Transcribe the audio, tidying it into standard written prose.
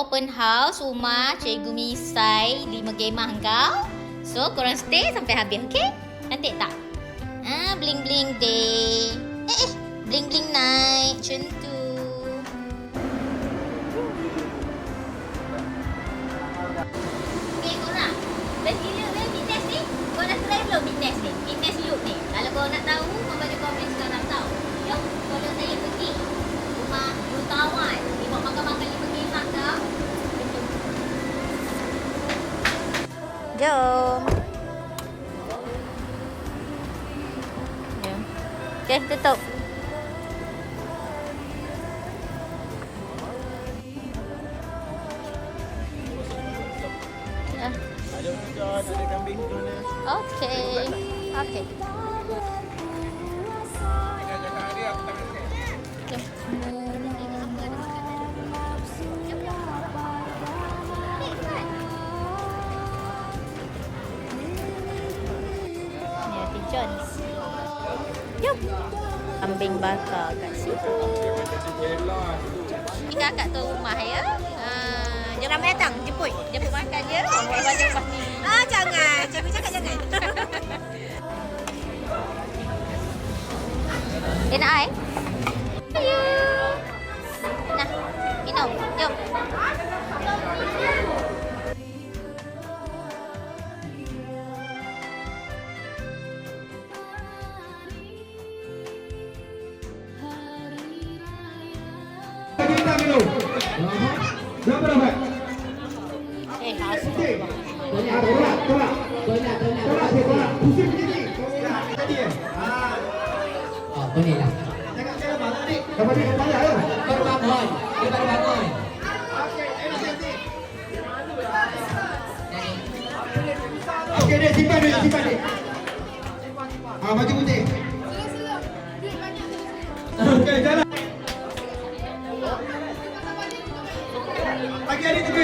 open house rumah Cikgu Misai di Megemah kau. So, korang stay sampai habis, okey? Cantik tak? Bling-bling day. Bling-bling night. Macam tu. Okay, korang. Best gila kan fitness ni? Kau dah try belum fitness ni? Fitness loop ni. Kalau kau nak tahu, kau bagi komen sekarang tahu. Jom, kalau saya pergi rumah Rutawan. Dia buat makan-makan di Megemah tau. Jom. Jom. Okay, tutup. Ada udang, ada kambing tu mana? Okay. Okay. Jangan dia aku tak kena. Jom. Ni Aunty Jones. Jom. Kambing bakar kat situ. Ni kakak tu rumah ya. Jom ramai datang. Jemput makan je. Buat baju lepas ni. Jangan. Cikgu cakap jangan. Dia nak air? Ayo. Nah, minum. Jom. Kita minum. Berapa dapat? Haus. Tolak. Pusing begini. Tadi ya. Boleh lah. Jangan bangun ni. Dapat ni kepala ya. Baru bangun. Dia baru bangun. Okey, dia simpan dia. Baju putih. Okey, jalan. Lagi ada tu.